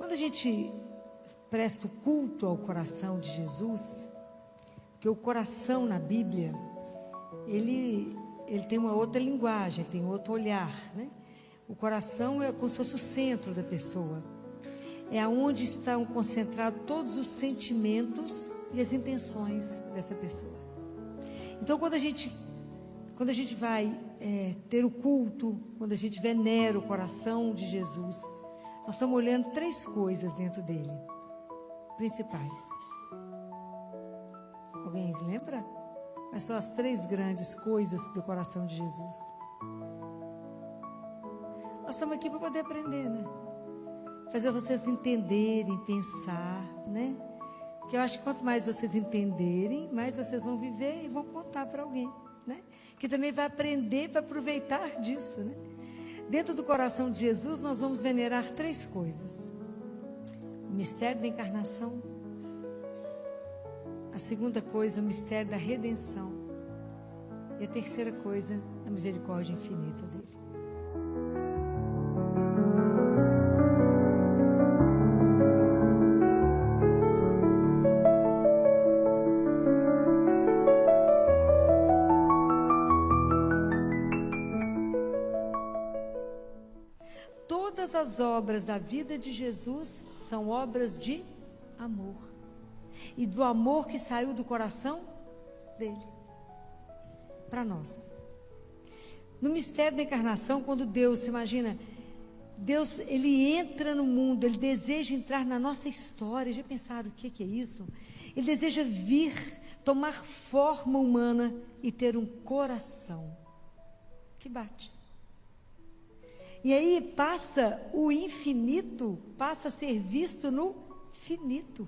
Quando a gente presta o culto ao coração de Jesus, porque o coração na Bíblia, ele tem uma outra linguagem, tem outro olhar, né? O coração é como se fosse o centro da pessoa. É aonde estão concentrados todos os sentimentos e as intenções dessa pessoa. Então, quando a gente vai ter o culto, quando a gente venera o coração de Jesus, nós estamos olhando 3 coisas dentro dele, principais. Alguém lembra? Quais são as 3 grandes coisas do coração de Jesus? Nós estamos aqui para poder aprender, né? Fazer vocês entenderem, pensar, né? Que eu acho que quanto mais vocês entenderem, mais vocês vão viver e vão contar para alguém, né? Que também vai aprender para aproveitar disso, né? Dentro do coração de Jesus, nós vamos venerar 3 coisas: o mistério da encarnação, a segunda coisa, o mistério da redenção, e a terceira coisa, a misericórdia infinita dele. Todas as obras da vida de Jesus são obras de amor. E do amor que saiu do coração dele para nós. No mistério da encarnação, quando Deus, se imagina, Deus, ele entra no mundo, ele deseja entrar na nossa história. Já pensaram o que é isso? Ele deseja vir, tomar forma humana e ter um coração que bate. E aí passa o infinito, passa a ser visto no finito.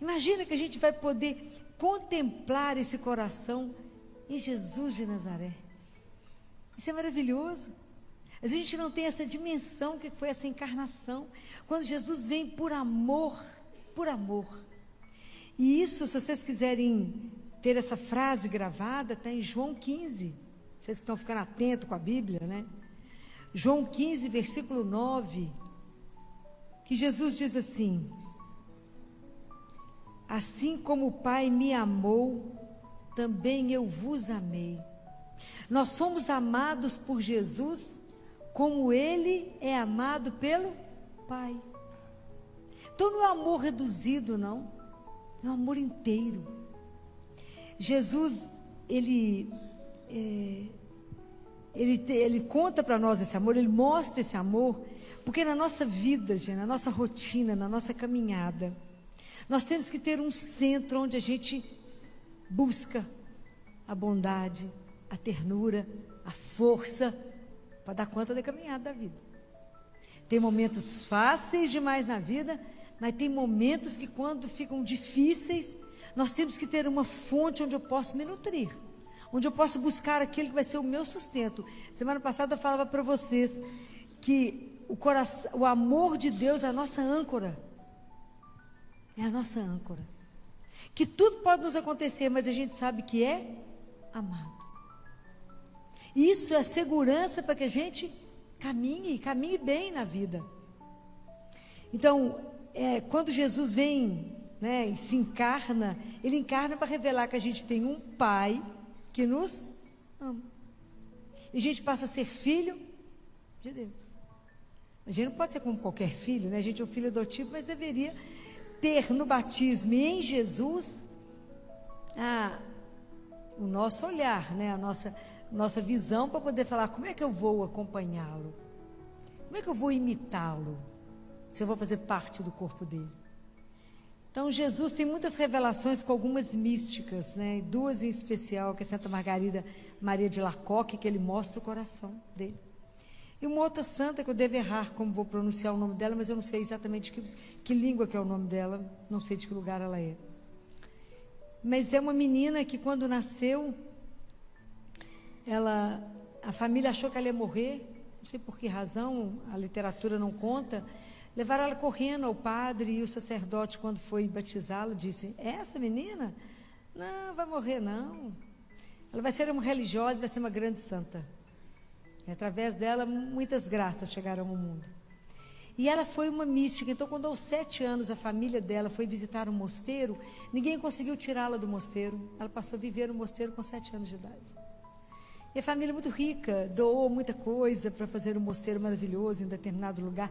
Imagina que a gente vai poder contemplar esse coração em Jesus de Nazaré. Isso é maravilhoso. A gente não tem essa dimensão que foi essa encarnação. Quando Jesus vem por amor, por amor. E isso, se vocês quiserem ter essa frase gravada, está em João 15. Vocês que estão ficando atentos com a Bíblia, né? João 15, versículo 9, que Jesus diz assim: assim como o Pai me amou, também eu vos amei. Nós somos amados por Jesus, como Ele é amado pelo Pai. Então não é amor reduzido, não. É um amor inteiro. Jesus, Ele conta para nós esse amor, Ele mostra esse amor, porque na nossa vida, gente, na nossa rotina, na nossa caminhada, nós temos que ter um centro onde a gente busca a bondade, a ternura, a força, para dar conta da caminhada da vida. Tem momentos fáceis demais na vida, mas tem momentos que quando ficam difíceis, nós temos que ter uma fonte onde eu posso me nutrir, onde eu posso buscar aquilo que vai ser o meu sustento. Semana passada eu falava para vocês que o amor de Deus é a nossa âncora. É a nossa âncora. Que tudo pode nos acontecer, mas a gente sabe que é amado. Isso é a segurança para que a gente caminhe bem na vida. Então, quando Jesus vem, né, e se encarna, Ele encarna para revelar que a gente tem um Pai que nos ama. E a gente passa a ser filho de Deus. A gente não pode ser como qualquer filho, né? A gente é um filho adotivo, mas deveria ter no batismo e em Jesus o nosso olhar, né? A nossa visão para poder falar: como é que eu vou acompanhá-lo? Como é que eu vou imitá-lo? Se eu vou fazer parte do corpo dele. Então, Jesus tem muitas revelações com algumas místicas, né? 2 em especial, que é Santa Margarida Maria de Lacoque, que ele mostra o coração dele. E uma outra santa, que eu devo errar como vou pronunciar o nome dela, mas eu não sei exatamente que língua que é o nome dela, não sei de que lugar ela é. Mas é uma menina que quando nasceu, a família achou que ela ia morrer, não sei por que razão, a literatura não conta. Levaram ela correndo ao padre, e o sacerdote, quando foi batizá-la, disse: essa menina? Não, vai morrer não. Ela vai ser uma religiosa, vai ser uma grande santa. E através dela, muitas graças chegaram ao mundo. E ela foi uma mística. Então, quando aos 7 anos a família dela foi visitar um mosteiro, ninguém conseguiu tirá-la do mosteiro. Ela passou a viver no mosteiro com 7 anos de idade. E a família muito rica, doou muita coisa para fazer um mosteiro maravilhoso em determinado lugar,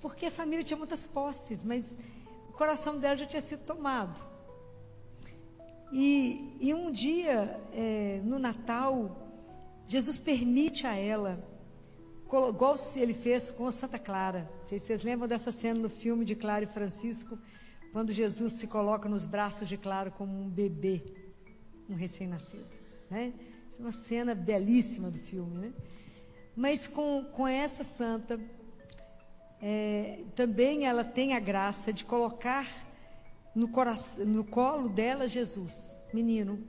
porque a família tinha muitas posses, mas o coração dela já tinha sido tomado. E um dia, no Natal, Jesus permite a ela, igual ele fez com a Santa Clara. Não sei se vocês lembram dessa cena no filme de Clara e Francisco, quando Jesus se coloca nos braços de Clara como um bebê, um recém-nascido, né? Isso é uma cena belíssima do filme, né? Mas com essa santa, também ela tem a graça de colocar no colo dela Jesus, menino.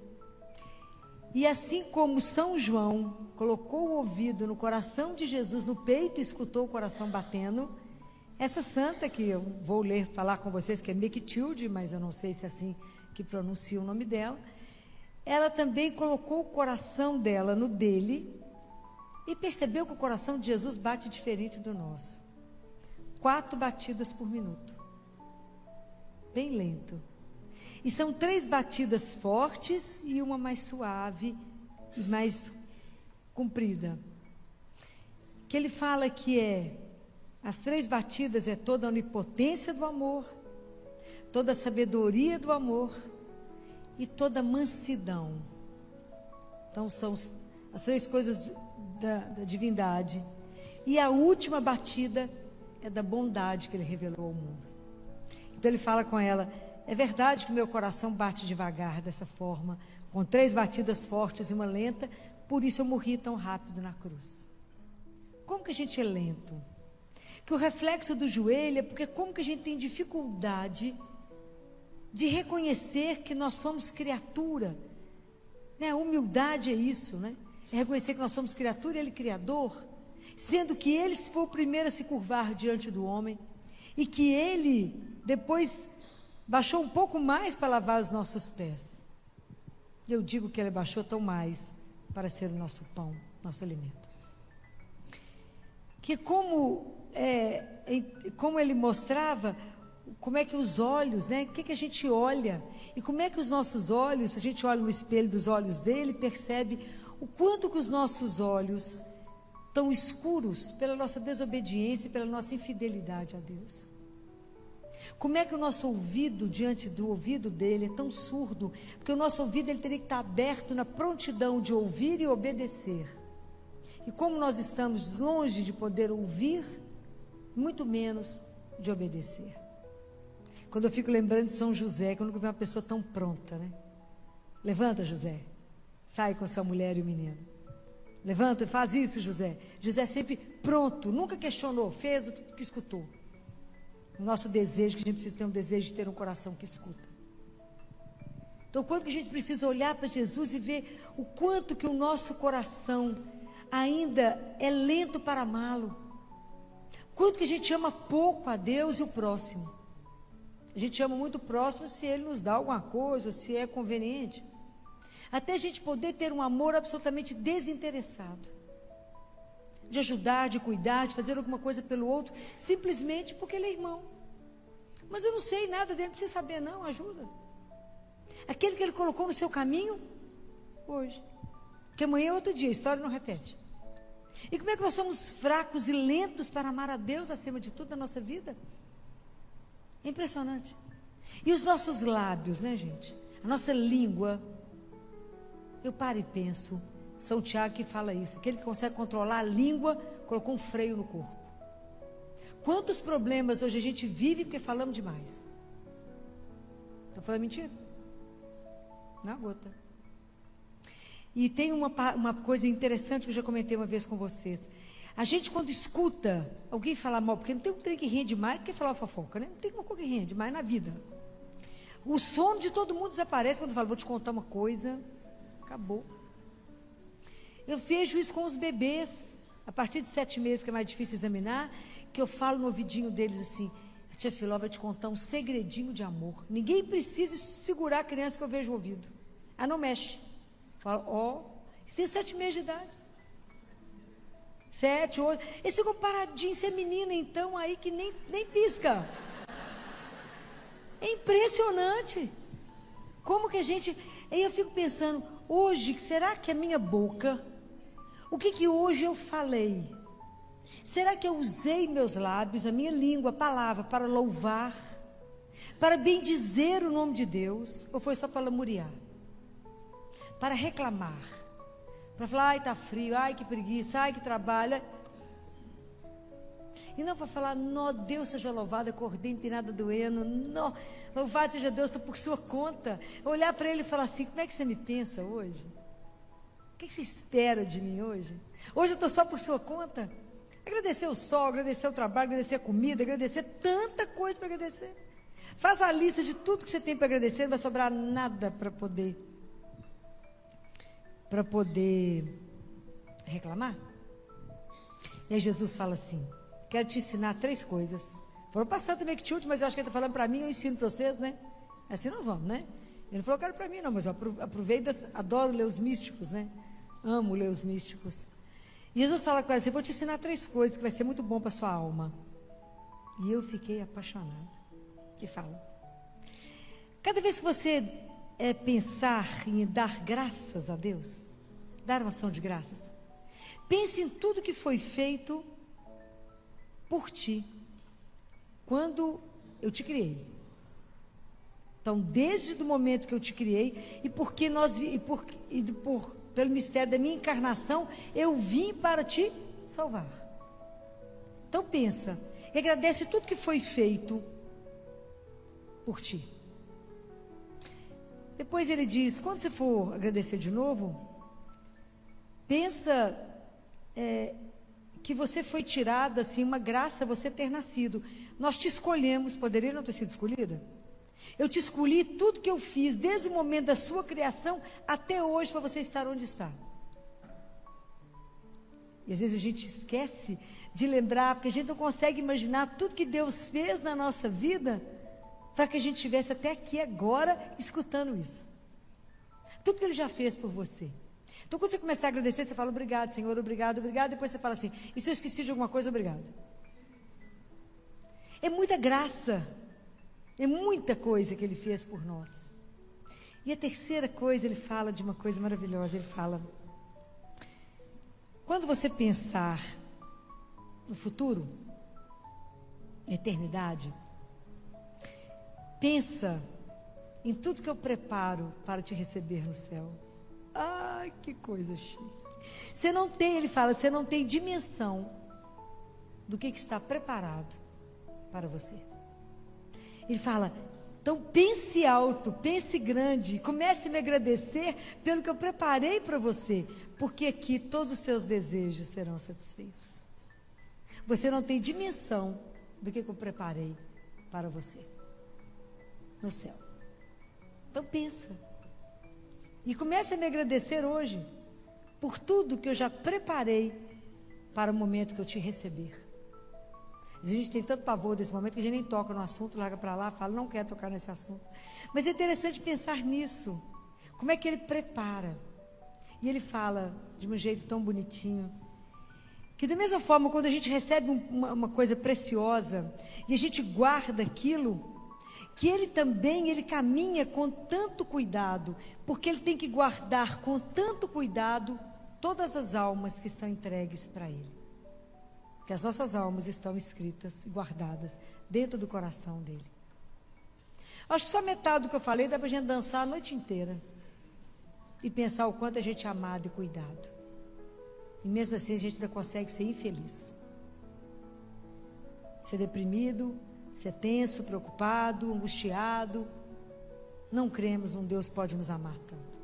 E assim como São João colocou o ouvido no coração de Jesus, no peito, e escutou o coração batendo, essa santa, que eu vou falar com vocês, que é Mechtilde, mas eu não sei se é assim que pronuncia o nome dela, ela também colocou o coração dela no dele e percebeu que o coração de Jesus bate diferente do nosso. 4 batidas por minuto. Bem lento. E são 3 batidas fortes e uma mais suave e mais comprida. Que ele fala que as 3 batidas é toda a onipotência do amor, toda a sabedoria do amor e toda a mansidão. Então são as 3 coisas da divindade. E a última batida é da bondade que ele revelou ao mundo. Então ele fala com ela: é verdade que meu coração bate devagar dessa forma, com 3 batidas fortes e uma lenta, por isso eu morri tão rápido na cruz. Como que a gente é lento? Que o reflexo do joelho é porque como que a gente tem dificuldade de reconhecer que nós somos criatura, né? A humildade é isso, né? É reconhecer que nós somos criatura e Ele Criador, sendo que Ele foi o primeiro a se curvar diante do homem, e que Ele depois baixou um pouco mais para lavar os nossos pés. Eu digo que Ele baixou tão mais para ser o nosso pão, nosso alimento. Que como Ele mostrava, como é que os olhos, né? O que a gente olha, e como é que os nossos olhos, a gente olha no espelho dos olhos dele, percebe o quanto que os nossos olhos estão escuros pela nossa desobediência e pela nossa infidelidade a Deus. Como é que o nosso ouvido, diante do ouvido dele, é tão surdo? Porque o nosso ouvido ele teria que estar aberto na prontidão de ouvir e obedecer. E como nós estamos longe de poder ouvir, muito menos de obedecer. Quando eu fico lembrando de São José, que eu nunca vi uma pessoa tão pronta, né? Levanta, José. Sai com sua mulher e o menino. Levanta e faz isso, José. José sempre pronto, nunca questionou, fez o que escutou. O nosso desejo, que a gente precisa ter um desejo de ter um coração que escuta. Então, quanto que a gente precisa olhar para Jesus e ver o quanto que o nosso coração ainda é lento para amá-lo. Quanto que a gente ama pouco a Deus e o próximo. A gente ama muito o próximo se ele nos dá alguma coisa, se é conveniente. Até a gente poder ter um amor absolutamente desinteressado. De ajudar, de cuidar, de fazer alguma coisa pelo outro, simplesmente porque ele é irmão. Mas eu não sei nada dele, não precisa saber não, ajuda. Aquele que ele colocou no seu caminho, hoje. Porque amanhã é outro dia, a história não repete. E como é que nós somos fracos e lentos para amar a Deus acima de tudo na nossa vida? É impressionante. E os nossos lábios, né, gente? A nossa língua. Eu paro e penso, São Tiago que fala isso, aquele que consegue controlar a língua, colocou um freio no corpo. Quantos problemas hoje a gente vive porque falamos demais? Estou falando mentira? Na gota. E tem uma coisa interessante que eu já comentei uma vez com vocês. A gente quando escuta alguém falar mal, porque não tem um trem que rende mais do que falar fofoca, né? Não tem uma coisa que rende mais na vida. O sono de todo mundo desaparece quando fala, vou te contar uma coisa, acabou. Eu vejo isso com os bebês, a partir de 7 meses, que é mais difícil examinar, que eu falo no ouvidinho deles assim, a tia Filó vai te contar um segredinho de amor. Ninguém precisa segurar a criança que eu vejo o ouvido. Não mexe. Falo, isso tem 7 meses de idade. 7, 8. Eles ficam paradinhos, você é menina então aí que nem pisca. É impressionante. Como que a gente... Aí eu fico pensando, hoje, será que a minha boca, o que hoje eu falei? Será que eu usei meus lábios, a minha língua, a palavra, para louvar, para bendizer o nome de Deus? Ou foi só para lamuriar? Para reclamar? Para falar, ai, está frio, ai, que preguiça, ai, que trabalho. E não para falar, não, Deus seja louvado, acordei, não tem nada doendo, não, louvado seja Deus, estou por sua conta. Olhar para ele e falar assim, como é que você me pensa hoje? O que você espera de mim hoje? Hoje eu estou só por sua conta? Agradecer o sol, agradecer o trabalho, agradecer a comida, agradecer tanta coisa para agradecer. Faz a lista de tudo que você tem para agradecer, não vai sobrar nada para poder reclamar. E aí Jesus fala assim, quero te ensinar 3 coisas. Falou passando também que te mas eu acho que ele está falando para mim, eu ensino para vocês, né? Assim nós vamos, né? Ele não falou, quero para mim não, mas eu aproveito, adoro ler os místicos, né? Amo ler os místicos. E Jesus fala com ela assim, vou te ensinar 3 coisas que vai ser muito bom para sua alma. E eu fiquei apaixonada. E fala, cada vez que você pensar em dar graças a Deus, dar uma ação de graças, pense em tudo que foi feito por ti, quando eu te criei. Então, desde o momento que eu te criei, e porque pelo mistério da minha encarnação, eu vim para te salvar. Então pensa, e agradece tudo que foi feito por ti. Depois ele diz, quando você for agradecer de novo, pensa que você foi tirada, assim, uma graça você ter nascido. Nós te escolhemos, poderia não ter sido escolhida? Eu te escolhi, tudo que eu fiz, desde o momento da sua criação até hoje, para você estar onde está. E às vezes a gente esquece de lembrar, porque a gente não consegue imaginar tudo que Deus fez na nossa vida, para que a gente estivesse até aqui agora, escutando isso. Tudo que Ele já fez por você. Então quando você começar a agradecer, você fala, obrigado Senhor, obrigado, obrigado, depois você fala assim, e se eu esqueci de alguma coisa, obrigado. É muita graça, é muita coisa que Ele fez por nós. E a terceira coisa, Ele fala de uma coisa maravilhosa, Ele fala, quando você pensar no futuro, na eternidade, pensa em tudo que eu preparo para te receber no céu. Ai, que coisa chique. Você não tem, ele fala, você não tem dimensão do que está preparado para você. Ele fala, então pense alto, pense grande, comece a me agradecer pelo que eu preparei para você, porque aqui todos os seus desejos serão satisfeitos. Você não tem dimensão do que eu preparei para você no céu. Então pensa e comece a me agradecer hoje por tudo que eu já preparei para o momento que eu te receber. A gente tem tanto pavor desse momento que a gente nem toca no assunto, larga para lá, fala, não quer tocar nesse assunto. Mas é interessante pensar nisso. Como é que Ele prepara? E Ele fala de um jeito tão bonitinho, que da mesma forma, quando a gente recebe uma coisa preciosa e a gente guarda aquilo, que Ele também, Ele caminha com tanto cuidado, porque Ele tem que guardar com tanto cuidado todas as almas que estão entregues para Ele. Que as nossas almas estão escritas e guardadas dentro do coração dEle. Acho que só metade do que eu falei dá para a gente dançar a noite inteira e pensar o quanto a gente é amado e cuidado. E mesmo assim a gente ainda consegue ser infeliz, ser deprimido, ser tenso, preocupado, angustiado. Não cremos num Deus que pode nos amar tanto.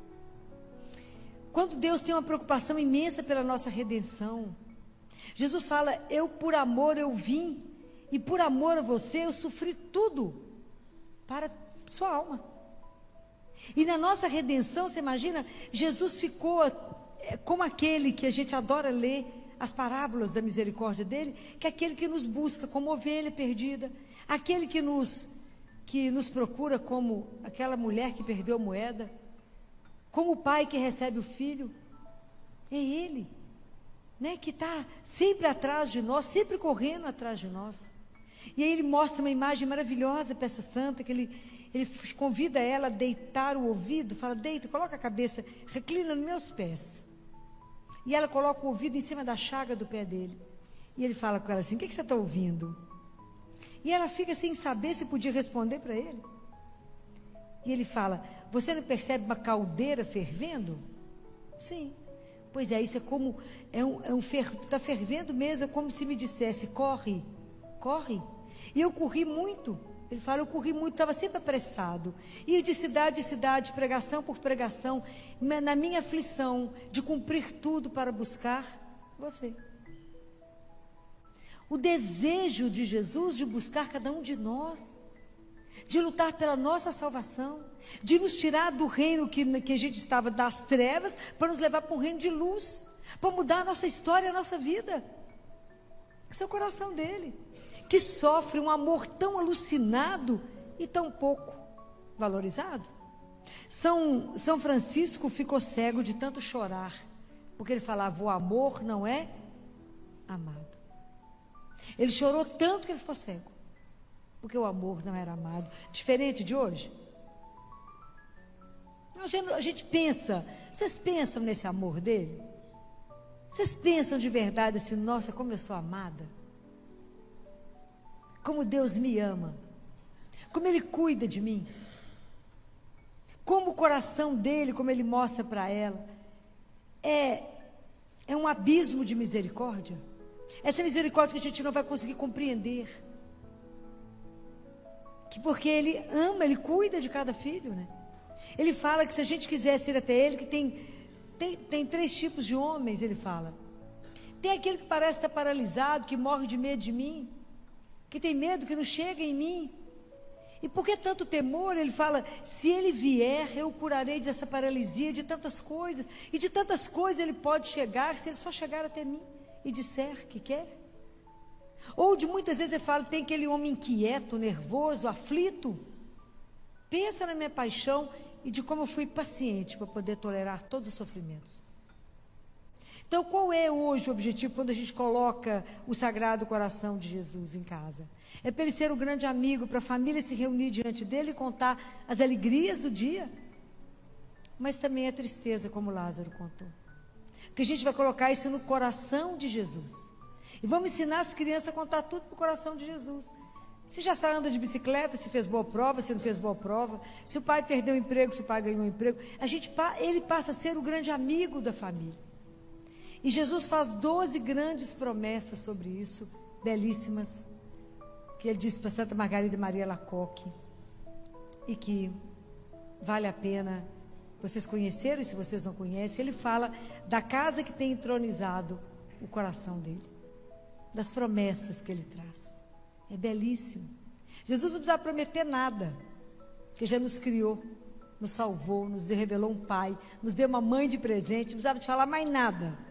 Quando Deus tem uma preocupação imensa pela nossa redenção, Jesus fala, eu por amor eu vim, e por amor a você eu sofri tudo para sua alma. E na nossa redenção, você imagina, Jesus ficou como aquele que a gente adora ler as parábolas da misericórdia dele, que é aquele que nos busca como ovelha perdida, aquele que nos procura como aquela mulher que perdeu a moeda, como o pai que recebe o filho. É Ele. né, que está sempre atrás de nós, sempre correndo atrás de nós. E aí ele mostra uma imagem maravilhosa para essa santa, que ele convida ela a deitar o ouvido, fala, deita, coloca a cabeça, reclina nos meus pés. E ela coloca o ouvido em cima da chaga do pé dele. E ele fala com ela assim, o que você está ouvindo? E ela fica sem saber se podia responder para ele. E ele fala, você não percebe uma caldeira fervendo? Sim. Pois é, isso é como, está fervendo mesmo, é como se me dissesse, corre, corre. E eu corri muito. Ele fala, eu corri muito, estava sempre apressado. Ia de cidade em cidade, pregação por pregação, na minha aflição de cumprir tudo para buscar você. O desejo de Jesus de buscar cada um de nós, de lutar pela nossa salvação, de nos tirar do reino que a gente estava das trevas, para nos levar para um reino de luz, para mudar a nossa história, a nossa vida. Esse é o coração dele, que sofre um amor tão alucinado e tão pouco valorizado. São Francisco ficou cego de tanto chorar, porque ele falava, o amor não é amado. Ele chorou tanto que ele ficou cego, porque o amor não era amado. Diferente de hoje. A gente pensa, vocês pensam nesse amor dele? Vocês pensam de verdade assim, nossa, como eu sou amada? Como Deus me ama, como Ele cuida de mim, como o coração dele, como Ele mostra para ela, é um abismo de misericórdia. Essa misericórdia que a gente não vai conseguir compreender, que porque Ele ama, Ele cuida de cada filho, né? Ele fala que se a gente quisesse ir até Ele, que tem 3 tipos de homens, Ele fala. Tem aquele que parece estar paralisado, que morre de medo de mim, que tem medo que não chega em mim. E por que tanto temor? Ele fala, se ele vier, eu o curarei dessa paralisia, de tantas coisas. E de tantas coisas ele pode chegar, se ele só chegar até mim e disser que quer. Ou de muitas vezes ele fala, tem aquele homem inquieto, nervoso, aflito. Pensa na minha paixão e de como eu fui paciente para poder tolerar todos os sofrimentos. Então, qual é hoje o objetivo quando a gente coloca o Sagrado Coração de Jesus em casa? É para ele ser um grande amigo, para a família se reunir diante dele e contar as alegrias do dia, mas também a tristeza, como Lázaro contou. Porque a gente vai colocar isso no coração de Jesus. E vamos ensinar as crianças a contar tudo para o coração de Jesus. Se já anda de bicicleta, se fez boa prova, se não fez boa prova, se o pai perdeu o emprego, se o pai ganhou um emprego, ele passa a ser o grande amigo da família. E Jesus faz 12 grandes promessas sobre isso, belíssimas, que ele disse para Santa Margarida Maria Alacoque, e que vale a pena vocês conhecerem, se vocês não conhecem. Ele fala da casa que tem entronizado o coração dele, das promessas que ele traz. É belíssimo. Jesus não precisava prometer nada, porque já nos criou, nos salvou, nos revelou um pai, nos deu uma mãe de presente, não precisava de falar mais nada.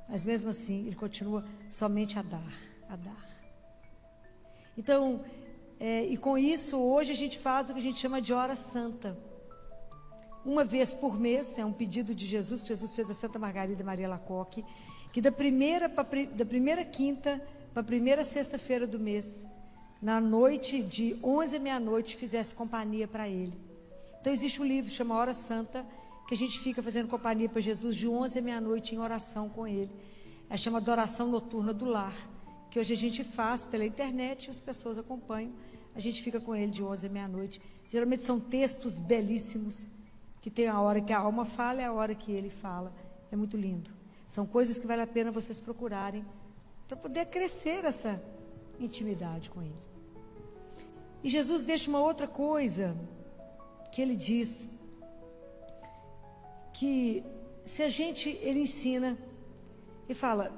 Mas mesmo assim, ele continua somente a dar, a dar. Então, e com isso, hoje a gente faz o que a gente chama de hora santa. Uma vez por mês, é um pedido de Jesus, que Jesus fez a Santa Margarida Maria Alacoque, que da primeira quinta para a primeira sexta-feira do mês, na noite de 11 à meia-noite, fizesse companhia para ele. Então existe um livro que chama Hora Santa, que a gente fica fazendo companhia para Jesus de 11 à meia-noite em oração com ele. É chamada Adoração Noturna do Lar, que hoje a gente faz pela internet e as pessoas acompanham. A gente fica com ele de 11 à meia-noite. Geralmente são textos belíssimos, que tem a hora que a alma fala e a hora que ele fala. É muito lindo. São coisas que vale a pena vocês procurarem para poder crescer essa intimidade com ele. E Jesus deixa uma outra coisa, que ele diz que se a gente, ele ensina e fala,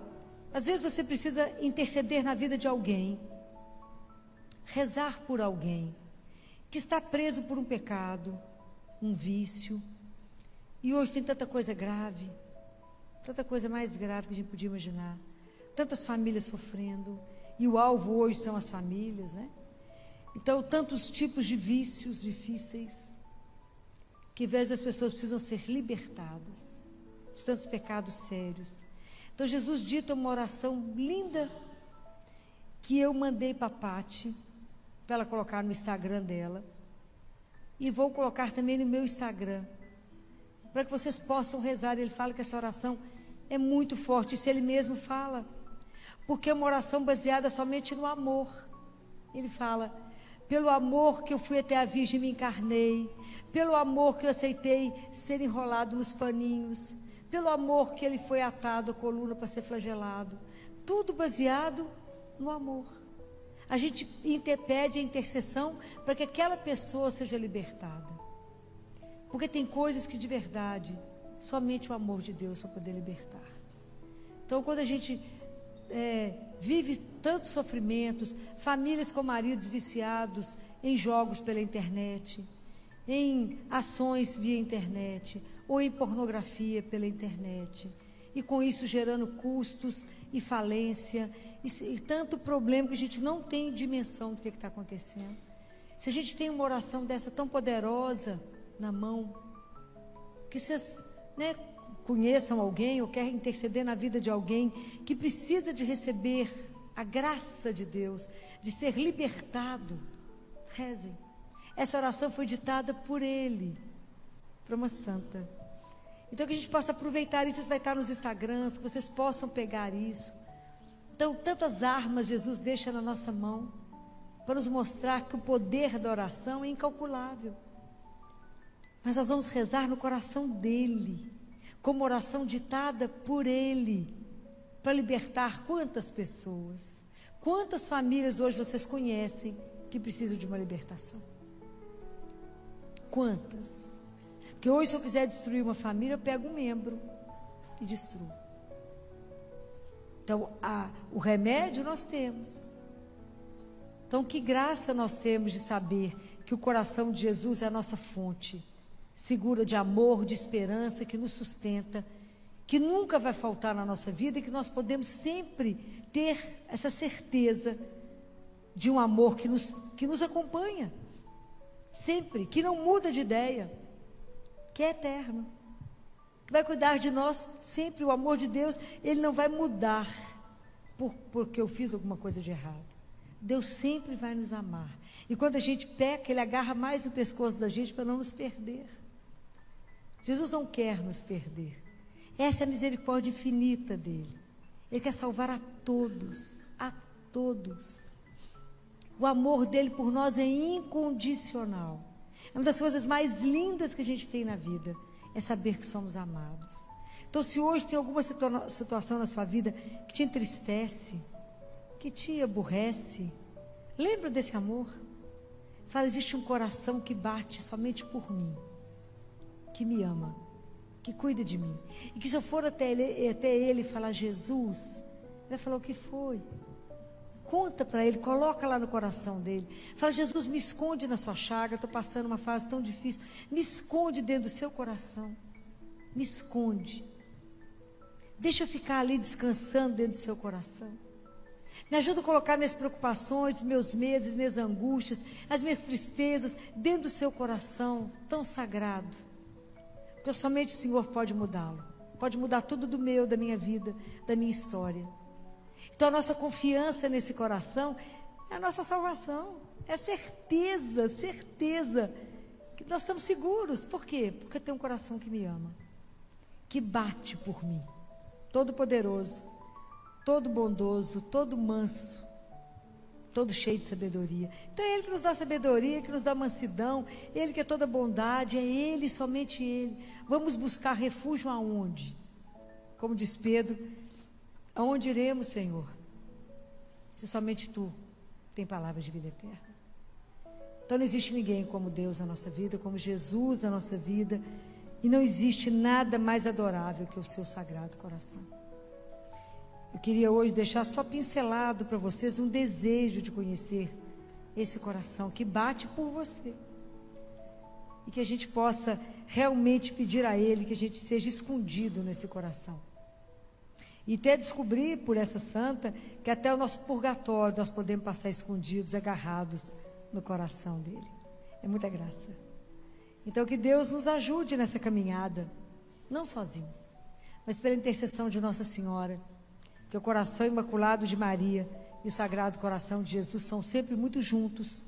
às vezes você precisa interceder na vida de alguém, rezar por alguém que está preso por um pecado, um vício, e hoje tem tanta coisa grave, tanta coisa mais grave que a gente podia imaginar, tantas famílias sofrendo, e o alvo hoje são as famílias, né? Então, tantos tipos de vícios difíceis, que às vezes as pessoas precisam ser libertadas, de tantos pecados sérios. Então Jesus dita uma oração linda que eu mandei para a Pati, para ela colocar no Instagram dela, e vou colocar também no meu Instagram, para que vocês possam rezar. Ele fala que essa oração é muito forte, isso ele mesmo fala, porque é uma oração baseada somente no amor. Ele fala: pelo amor que eu fui até a Virgem e me encarnei, pelo amor que eu aceitei ser enrolado nos paninhos, pelo amor que ele foi atado à coluna para ser flagelado, tudo baseado no amor. A gente pede a intercessão para que aquela pessoa seja libertada, porque tem coisas que de verdade somente o amor de Deus vai poder libertar. Então, quando a gente vive tantos sofrimentos, famílias com maridos viciados em jogos pela internet, em ações via internet, ou em pornografia pela internet, e com isso gerando custos e falência, e tanto problema que a gente não tem dimensão do que está acontecendo. Se a gente tem uma oração dessa tão poderosa na mão, que vocês conheçam alguém ou querem interceder na vida de alguém que precisa de receber a graça de Deus, de ser libertado, rezem. Essa oração foi ditada por ele, para uma santa. Então que a gente possa aproveitar isso. Isso vai estar nos Instagrams, que vocês possam pegar isso. Então, tantas armas Jesus deixa na nossa mão, para nos mostrar que o poder da oração é incalculável. Mas nós vamos rezar no coração dele, como oração ditada por ele, para libertar quantas pessoas, quantas famílias hoje vocês conhecem que precisam de uma libertação? Quantas? Porque hoje, se eu quiser destruir uma família, eu pego um membro e destruo. Então, o remédio nós temos. Então, que graça nós temos de saber que o coração de Jesus é a nossa fonte segura de amor, de esperança, que nos sustenta, que nunca vai faltar na nossa vida, e que nós podemos sempre ter essa certeza de um amor que nos acompanha, sempre, que não muda de ideia, que é eterno, que vai cuidar de nós sempre. O amor de Deus, ele não vai mudar porque eu fiz alguma coisa de errado. Deus sempre vai nos amar, e quando a gente peca, ele agarra mais no pescoço da gente para não nos perder. Jesus não quer nos perder. Essa é a misericórdia infinita dele. Ele quer salvar a todos, a todos. O amor dele por nós é incondicional. É uma das coisas mais lindas que a gente tem na vida, é saber que somos amados. Então, se hoje tem alguma situação na sua vida que te entristece, que te aborrece, lembra desse amor. Fala: existe um coração que bate somente por mim, que me ama, que cuida de mim, e que se eu for até ele falar Jesus, vai falar: o que foi? Conta para ele, coloca lá no coração dele. Fala: Jesus, me esconde na sua chaga, estou passando uma fase tão difícil, me esconde dentro do seu coração, me esconde, deixa eu ficar ali descansando dentro do seu coração. Me ajuda a colocar minhas preocupações, meus medos, minhas angústias, as minhas tristezas dentro do seu coração tão sagrado, porque somente o Senhor pode mudá-lo, pode mudar tudo da minha vida, da minha história. Então a nossa confiança nesse coração é a nossa salvação, é certeza que nós estamos seguros. Por quê? Porque eu tenho um coração que me ama, que bate por mim, todo poderoso, todo bondoso, todo manso, todo cheio de sabedoria. Então é ele que nos dá sabedoria, que nos dá mansidão, ele que é toda bondade, é ele, somente ele. Vamos buscar refúgio aonde? Como diz Pedro: aonde iremos, Senhor, se somente tu tem palavras de vida eterna? Então não existe ninguém como Deus na nossa vida, como Jesus na nossa vida, e não existe nada mais adorável que o seu sagrado coração. Eu queria hoje deixar só pincelado para vocês um desejo de conhecer esse coração que bate por você, e que a gente possa realmente pedir a Ele que a gente seja escondido nesse coração, e até descobrir por essa santa que até o nosso purgatório nós podemos passar escondidos, agarrados no coração dele. É muita graça. Então que Deus nos ajude nessa caminhada, não sozinhos. mas pela intercessão de Nossa Senhora, que o coração imaculado de Maria e o Sagrado Coração de Jesus são sempre muito juntos,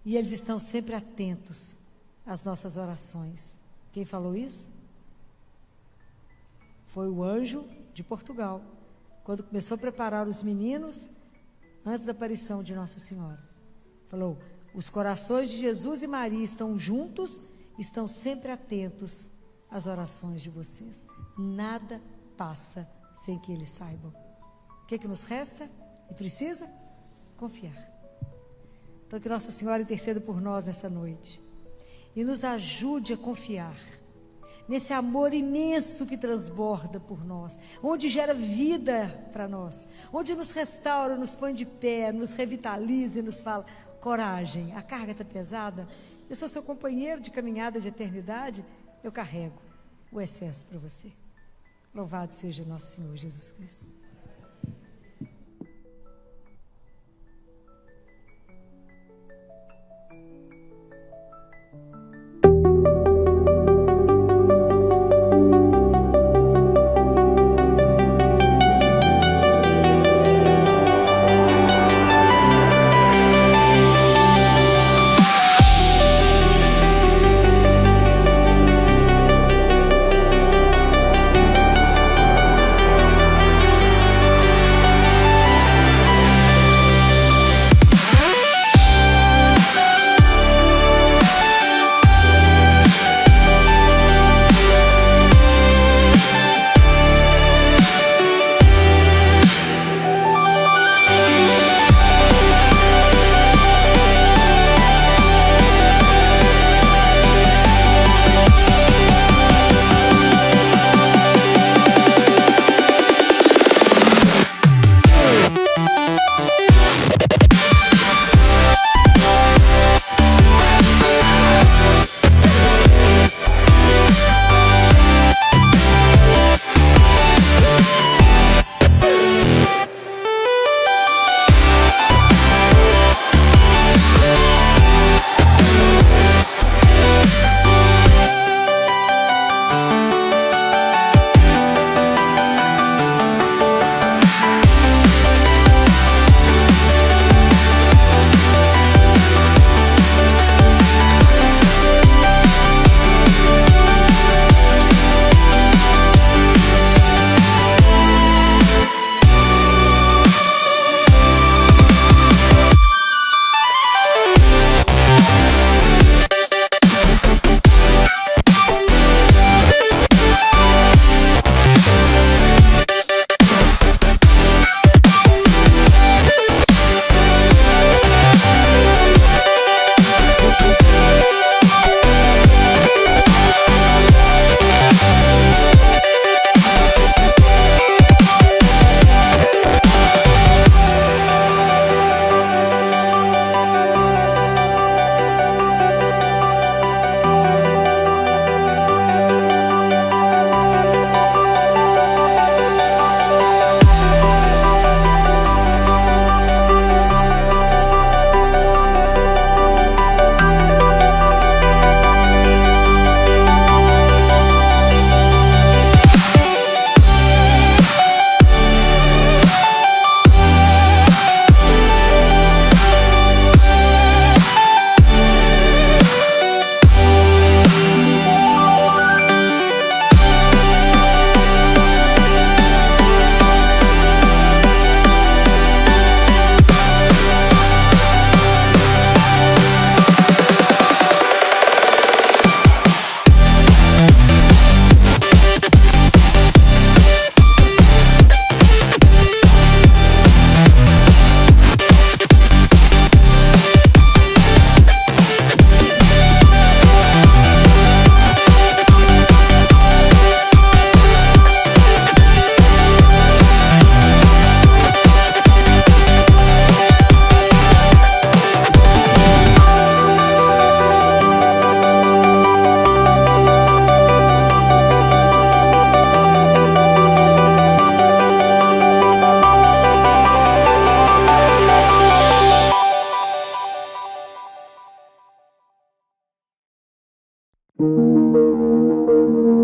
e eles estão sempre atentos às nossas orações. Quem falou isso? Foi o anjo de Portugal, quando começou a preparar os meninos antes da aparição de Nossa Senhora. Falou: os corações de Jesus e Maria estão juntos, estão sempre atentos às orações de vocês. Nada passa sem que eles saibam. O que nos resta e precisa? Confiar. Então, que Nossa Senhora interceda por nós nessa noite e nos ajude a confiar nesse amor imenso que transborda por nós, onde gera vida para nós, onde nos restaura, nos põe de pé, nos revitaliza e nos fala: coragem, a carga está pesada, eu sou seu companheiro de caminhada de eternidade, eu carrego o excesso para você. Louvado seja nosso Senhor Jesus Cristo. Música